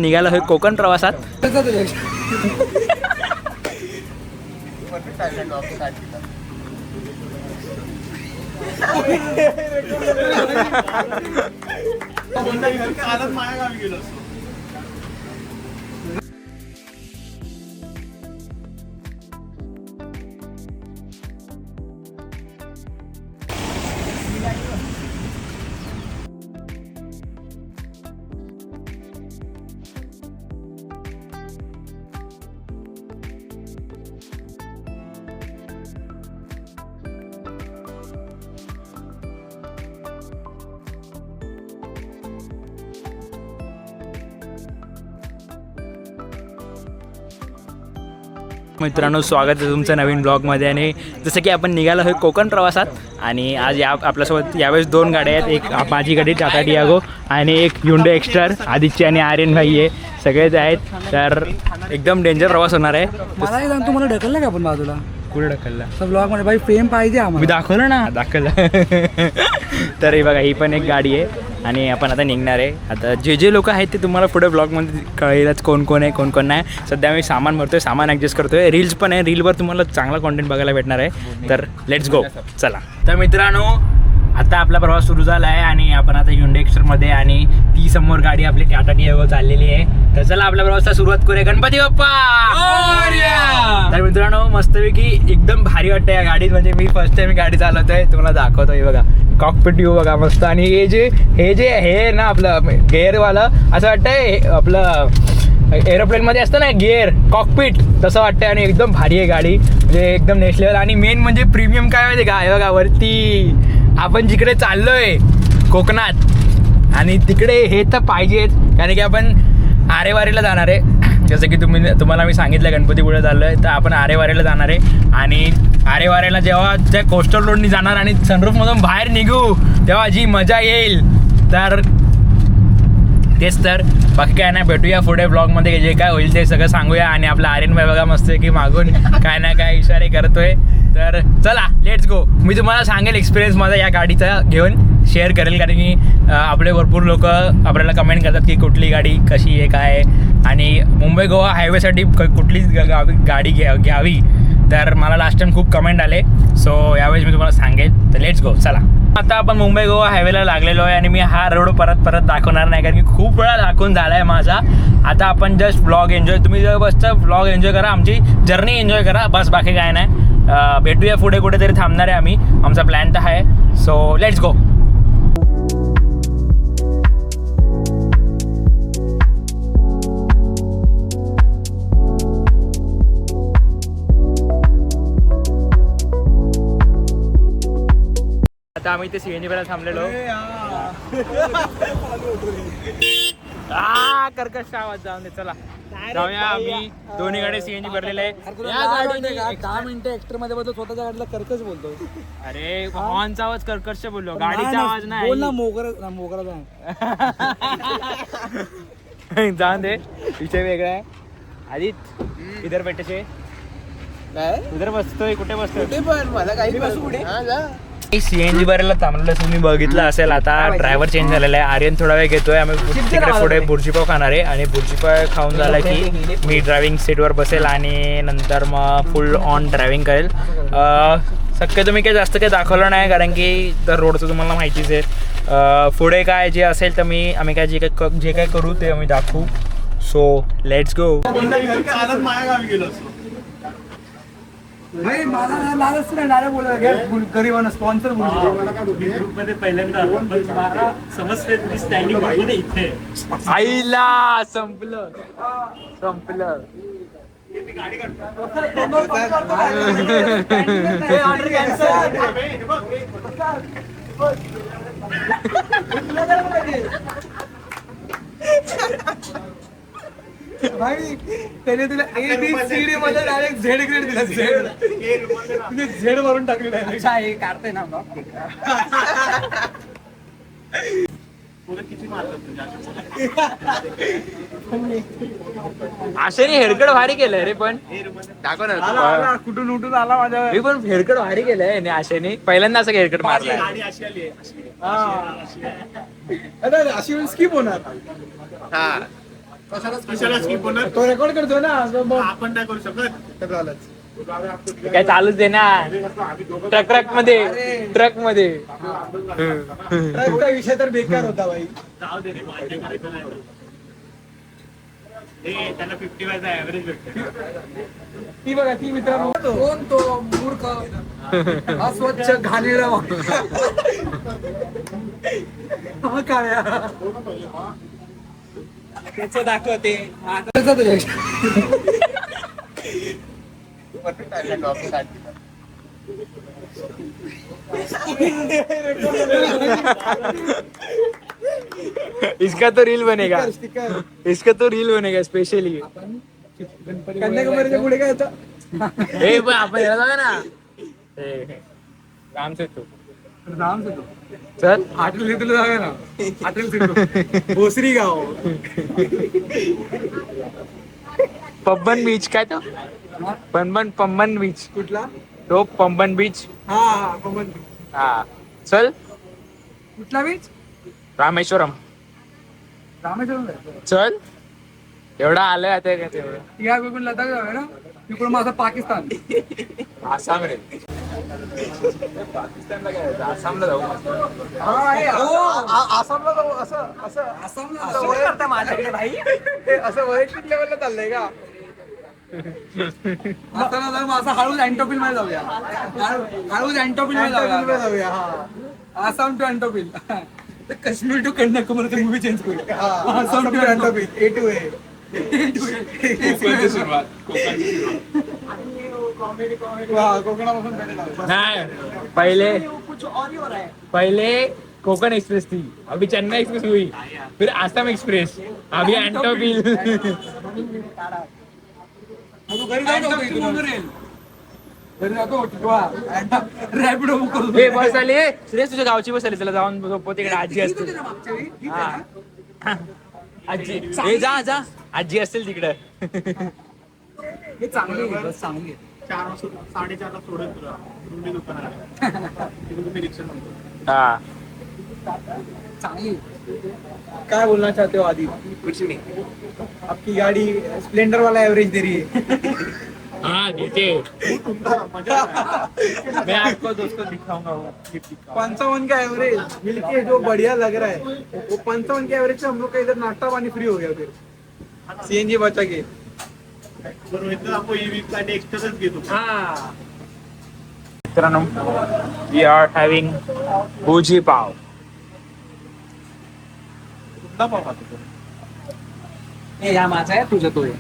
निघालो आहे कोकण प्रवासात. मित्रांनो, स्वागत आहे तुमचं नवीन ब्लॉगमध्ये. आणि जसं की आपण निघालो आहे कोकण प्रवासात आणि आज आपल्यासोबत यावेळेस 2 गाड्या आहेत. एक माझी गाडी टाटा टियागो आणि एक Hyundai एक्स्टर. आदित्य आणि आर्यन भाई आहे, सगळेच आहेत. तर एकदम डेंजर प्रवास होणार आहे. मला एक सांग, तुम्हाला ढकललं का आपण बाजूला? कुठे ढकलला? ब्लॉग मध्ये भाई फेम पाहिजे आम्हाला. मी दाखवलं ना, दाखवलं. तर हे बघा, ही पण एक गाडी आहे आणि आपण आता निघणार आहे. आता जे लोक आहेत ते तुम्हाला पुढे ब्लॉगमध्ये कळेलच, कोण कोण आहे कोण कोण नाही. सध्या मी सामान भरतोय, सामान ॲडजस्ट करतोय. रील्स पण आहे, रीलवर तुम्हाला चांगला कॉन्टेंट बघायला भेटणार आहे. तर लेट्स गो, चला. तर मित्रांनो, आता आपला प्रवास सुरू झाला आहे आणि आपण आता Hyundai एक्स्टरमध्ये आणि ती समोर गाडी आपली टाटा टियागो चाललेली आहे. तर चला आपल्या प्रवासाला सुरुवात करूया. गणपती बाप्पा. तर मित्रांनो, मस्तपैकी एकदम भारी वाटतं या गाडीत. म्हणजे मी फर्स्ट टाइम गाडी चालवतोय, तुम्हाला दाखवतोय बघा. कॉकपिट व्ह्यू बघा मस्त. आणि हे ना आपलं गेअरवालं असं वाटतंय आपलं एरोप्लेनमध्ये असतं ना गिअर कॉकपिट, तसं वाटतंय. आणि एकदम भारी आहे गाडी, म्हणजे एकदम नेक्स्ट लेवल. आणि मेन म्हणजे प्रीमियम काय माहिती का, हे बघा वरती आपण जिकडे चाललोय कोकणात, आणि तिकडे हे तर पाहिजेच, कारण की आपण आरेवारीला जाणार आहे. जसं की तुम्हाला मी सांगितलं गणपतीपुळे चाललोय, तर आपण आरेवारीला जाणार आहे. आणि आरेवारीला जेव्हा त्या कोस्टल रोडनी जाणार आणि सनरूफमधून बाहेर निघू तेव्हा जी मजा येईल, तर तेच. तर बाकी काय नाही, भेटूया पुढे ब्लॉगमध्ये. जे काय होईल ते सगळं सांगूया. आणि आपला आर्यन भाई बघा मस्त की मागून काय ना काय इशारे करतोय. तर चला लेट्स गो. मी तुम्हाला सांगेल एक्सपिरियन्स माझा या गाडीचा घेऊन शेअर करेल, कारण की आपले भरपूर लोक आपल्याला कमेंट करतात की कुठली गाडी कशी आहे काय आहे, आणि मुंबई गोवा हायवेसाठी कुठली गाडी घ्यावी. तर मला लास्ट टाइम खूप कमेंट आले, सो यावेळेस मी तुम्हाला सांगेल. तर लेट्स गो, चला. आता आपण मुंबई गोवा हायवेला लागलेलो आहे आणि मी हा रोड परत दाखवणार नाही, कारण की खूप वेळा दाखवून झाला आहे माझा. आता आपण जस्ट ब्लॉग एन्जॉय, तुम्ही जर बसत ब्लॉग एन्जॉय करा, आमची जर्नी एन्जॉय करा, बस बाकी काय नाही. भेटूया पुढे कुठेतरी थांबणार आहे आम्ही, आमचा प्लॅन तर आहे. So let's go. आता आम्ही इथे CNG वेळा थांबलेलो. कर्कश आवाज, जाऊन दे, चला जाऊया. आम्ही दोन्ही गाडी CNG भरलेले आहे. 10 मिनिटं एक्स्ट्रा मध्ये बदल स्वतःच्या गाडीला कर्कश बोलतो. अरे हॉर्नचा आवाज कर्कश बोललो, गाडीचा आवाज नाही. बोल ना, मोगरा जाऊन दे, विषय वेगळा आहे. आदित इधर बैठे, उधर बसतोय, कुठे बसतोय? मला काही CNG भरायला थांबलेलं तुम्ही बघितलं असेल. आता ड्रायव्हर चेंज झालेला आहे, आर्यन थोडा वेळ घेतोय. आम्ही तिकडे पुढे बुर्जीपाव खाणार आहे आणि बुर्जीपाव खाऊन झाला की मी ड्रायव्हिंग सीटवर बसेल आणि नंतर मग फुल ऑन ड्रायव्हिंग करेल. शक्यतो मी काही जास्त काही दाखवलं नाही, कारण की तर रोडचं तुम्हाला माहितीच आहे. पुढे काय जे असेल तर आम्ही काय जे काय करू ते आम्ही दाखवू. So let's go. भाई मला लालच नाही, डायरेक्ट बोलायला गरीबांना स्पॉन्सर ग्रुपमध्ये पहिल्यांदा समजते तुम्ही स्टँडिंग पाहिजे इथे. आईला संपलं. भाई त्याने तुला ABCD मध्ये डायरेक्ट झेड ग्रेड दिला. झेड वरून टाकली डायरेक्ट. हे काढते ना आशाने हेअरकट भारी केलंय रे, पण टाको ना कुठून उठून आला माझ्या. मी पण हेअरकट भारी केलंय आणि आशाने पहिल्यांदा असं हेअरकट मारलाय. अशी स्किप होणार. कशाला skip होणार? तो रेकॉर्ड करतो ना आपण नाही करू शकत. तर झालंच. काय चालूच दे ना ट्रक मध्ये ट्रकचा विषय तर बेकार होता भाई. जाऊ दे रे, माझ्या करायचं नाही. हे त्यांना 55 चा ऍव्हरेज भेटतो. ती बघा ती मित्रांनो कोण तो मूर्ख अस्वच्छ घाणेरडा हा काळ्या त्याचं दाखवते इसका तो रील बनेगा स्टिकर इसका तो रील बनेगा स्पेशली कन्याकुमारीच्या पुढे काय होतं हे पण आपण याला जाऊया ना राम सेतू राम सेतू चल अटल सेतूला जाऊया ना अटल सेतू भोसरी गाव पंबन बीच काय तो पंबन बीच कुठला तो पंबन बीच हा हा पवन हा चल कुठला बीच रामेश्वरम रामेश्वरम जायचं. चल एवढा आलंय आता काय तेवढं या बिलकुल लडाख जाऊया ना तिकडून माझा पाकिस्तान आसाम रे पाकिस्तानला काय जायचं? आसामला जाऊ आसामला जाऊ असं आसामला माझ्याकडे भाई असं वैयक्तिक लेवलला चाललंय का आसामला जाऊ असं हळूच अँटोपिल मध्ये जाऊया हळूच अँटोपिल मध्ये जाऊया Assam to Antop Hill Kashmir to Kanyakumari movie change करूया Assam to Antop Hill A to A कोकणापासून नाही पहले कोकण एक्सप्रेस थी अभी चेन्नई एक्सप्रेस हुई फिर आसाम एक्सप्रेस अभी एंटोबिल घरी जातो रॅपिडो बुक करू हे बस आली सुरेश तुझ्या गावची बस आली त्याला जाऊन झोपव तिकडे आजी असते हा. आजी हे जा आजी असतील तिकडे हे चांगली बस चांगली 4 वाजता 4:30 ला सोडत तुला रुंदी दुकानाला. तिकडे तुम्ही रिक्षा म्हणतो. हा चांगली काय बोलना चाहते हो आदि कुछ नहीं. आपकी गाड़ी स्प्लेंडर वाला एवरेज दे रही है हाँ देते मैं आपको दोस्तों दिखाऊंगा वो 55 का एवरेज मिलके जो बढ़िया लग रहा है वो 55 के एवरेज से हम लोग का इधर नाश्ता पानी फ्री हो गया फिर सीएनजी बचा के बरोबर इथं आपण ईव्ही साठी एक्स्ट्राच घेतो. हाँ मित्रांनो वी आर हॅव्हिंग भुजी पाव कुठला पाव खातो तू? हे या माझा आहे तुझा तो आहे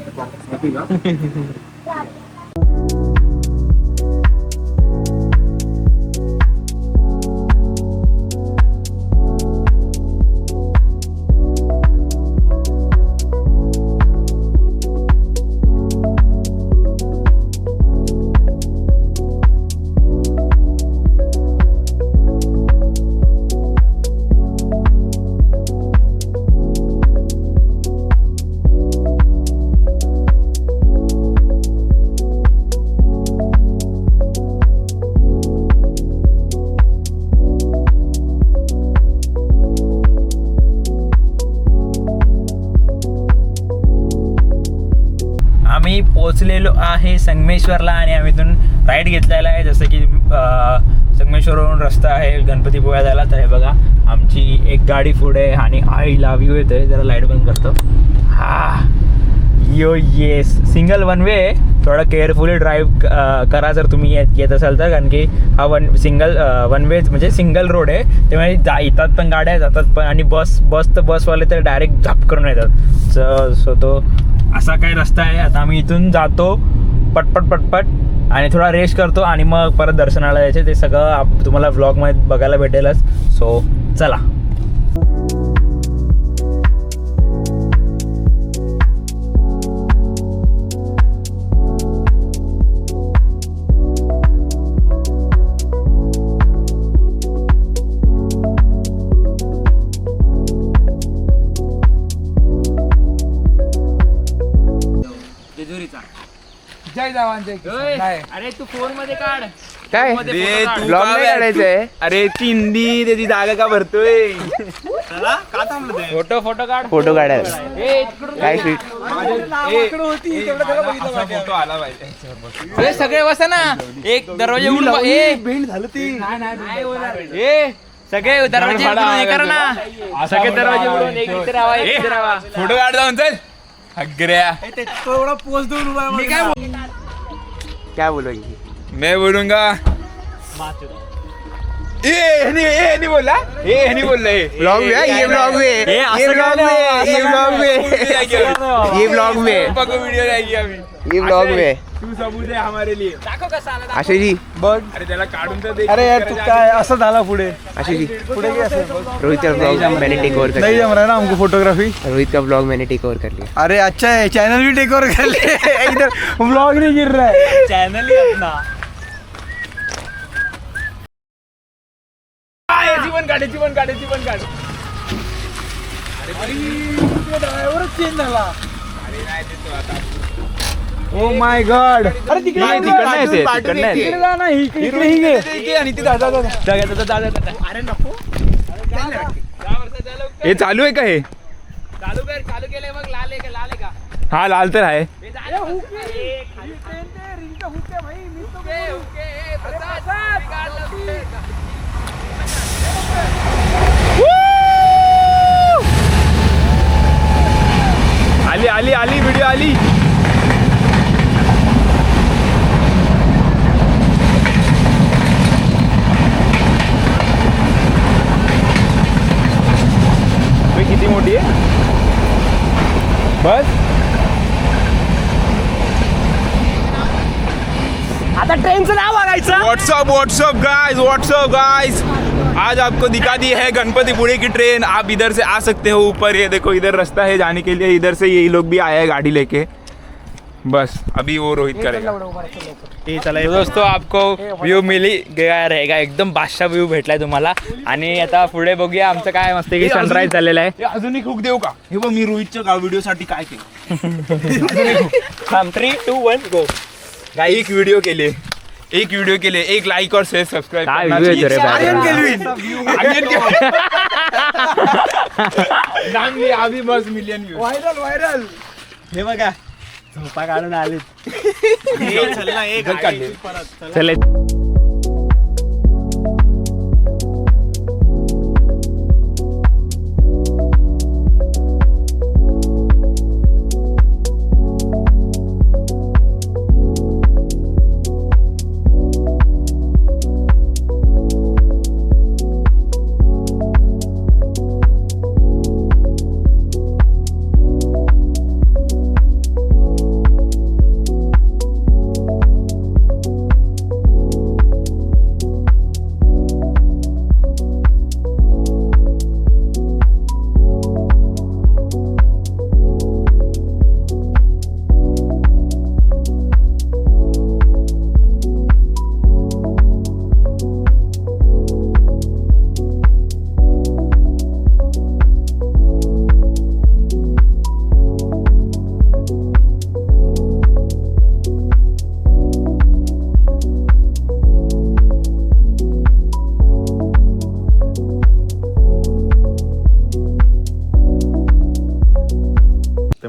आम्ही पोचलेलो आहे संगमेश्वरला आणि आम्ही इथून राईड घेतलेला आहे जसं की संगमेश्वरवरून रस्ता आहे गणपतीपुळ्या जायला. तर हे बघा आमची एक गाडी पुढे आणि आय लव्ह यू येतोय जरा लाईट बंद करतो. हा यो येस सिंगल वन वे थोडा केअरफुली ड्राईव्ह करा जर तुम्ही येत असाल तर कारण की हा सिंगल वन वे म्हणजे सिंगल रोड आहे त्यामुळे येतात पण गाड्या जातात पण आणि बसवाले तर डायरेक्ट झाप करून येतात. सो तो असा काही रस्ता आहे. आता आम्ही इथून जातो पटपट आणि थोडा रेस्ट करतो आणि मग परत दर्शनाला यायचे ते सगळं तुम्हाला व्लॉगमध्ये बघायला भेटेलच. सो चला जय जवान जय किसान. नाही अरे तू फोन मध्ये काढ काय ब्लॉग नाही काढायचंय. अरे ती हिंदी त्याची जागा का भरतोय. फोटो काढ. फोटो काढायला काय स्वीट. फोटो आला पाहिजे. हे सगळे बसा ना. एक दरवाजे उघडून सगळे दरवाजे उघडून हे करा ना. सगळे दरवाजे उघडून एक इथे राहा, एक इथे राहा. फोटो काढ जाऊन चल. अग्र्या क्या बोलोगे. मैं बोलूंगा नहीं बोला नहीं बोल रहे. ब्लॉग में ये ब्लॉग में ये ब्लॉग में ये ब्लॉग में ये ब्लॉग में वीडियो जाएगी अभी. ये ब्लॉग में तू सबूत है हमारे लिए. आशय जी बघ. अरे त्याला काढून तर दे. अरे यार तू काय असं झाला पुढे आशय जी पुढे काय असं रोहित का ब्लॉग मैंने टेक ओवर कर नहीं लिया. जम रहा है ना हमको फोटोग्राफी. रोहित का ब्लॉग मैंने टेक ओवर कर लिया. अरे अच्छा है चैनल भी टेक ओवर कर ले. इधर ब्लॉग नहीं गिर रहा है. चॅनल ही अपना. याची पण काढ. ड्रायव्हरच चेंज झाला. Oh my God. अरे तिकडे नाही, तिकडनं येते, तिकडनं येते. तिकडे जा ना. इकडे ही घे. आणि ती दादा अरे नको. हे चालू आहे का हे. चालू केलंय मग. लाल आहे का. हा लाल तर आहे. आली व्हिडिओ आली. किती मोठी आहे बस. आता ट्रेनचं नाव बघायचं. व्हाट्सअप गाइस आज आपको दिखा दी है गणपतिपुरे की ट्रेन. आप इधर से आ सकते हो ऊपर. ये देखो इधर रास्ता है जाने के लिए. इधर से यही लोग भी आए हैं गाड़ी लेके. बस अभी वो रोहित करेगा. तो दोस्तों आपको व्यू मिली गया रहेगा. एकदम बादशाह व्यू भेटलाय तुम्हाला. आणि आता पुढे बघूया आमचं काय मस्त की सनराईज झालेला आहे. अजून एक हुक देऊ का. हे बघ मी रोहितच्या व्हिडिओ साठी काय केलं. 3, 2, 1 गो. एक व्हिडिओ केले. एक लाईक और शेअर सबस्क्राईब. काय व्ह्यू येतो रे बाहेर. अभी बस मिलियन व्ह्यू. व्हायरल. हे बघा झोपा काढून आले. चल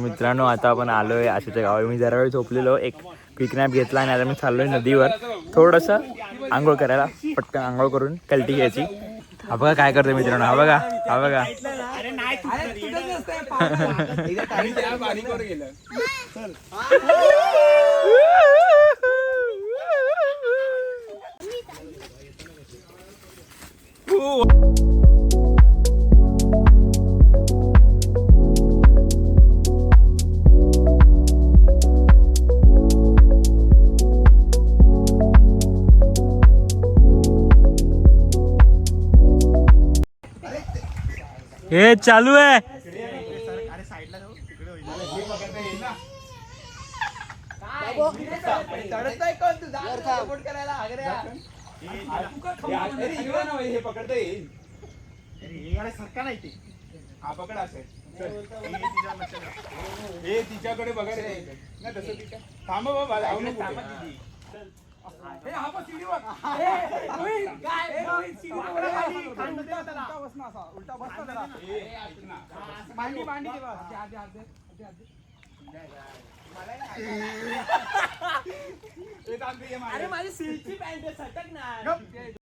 मित्रांनो आता आपण आलोय आशाच्या गावाला. मी जरा वेळ झोपलेलो. एक क्विक नॅप घेतला आणि आता मी चाललोय नदीवर थोडंसं आंघोळ करायला. पटकन आंघोळ करून कल्टी घ्यायची. हा बघा काय करतोय मित्रांनो. हा बघा हे चालू आहे. तिच्याकडे बघायला थांबा बाबा. हे हा बघ सीडीवर. ए, रोहित, ए, रोहित, सीडीवर खाली. उलटा बस ना असा. उलटा बस ना जरा. मांडी दे बा. अरे माझी सिल्कची पॅन्ट आहे, सटक नाही.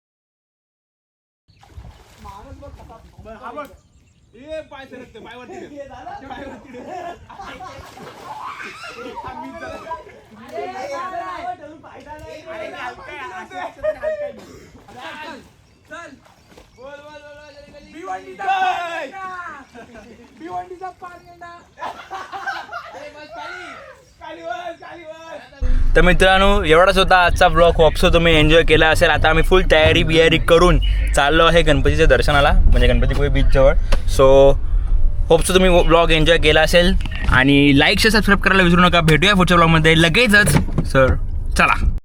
माणूस बघ कसा. हा बघ ए पाय सरकते पायवरती ठेव. पायवरती ठेव. चल भिवंडीचा पाणींडा. तर मित्रांनो एवढाच होता आजचा ब्लॉग. होपसो तुम्ही एन्जॉय केला असेल. आता आम्ही फुल तयारी करून चाललो आहे गणपतीच्या दर्शनाला, म्हणजे गणपतीपुळे बीचजवळ. सो होपसो तुम्ही ब्लॉग एन्जॉय केला असेल आणि लाईक शेअर सबस्क्राईब करायला विसरू नका. भेटूया पुढच्या ब्लॉगमध्ये लगेचच. सर चला.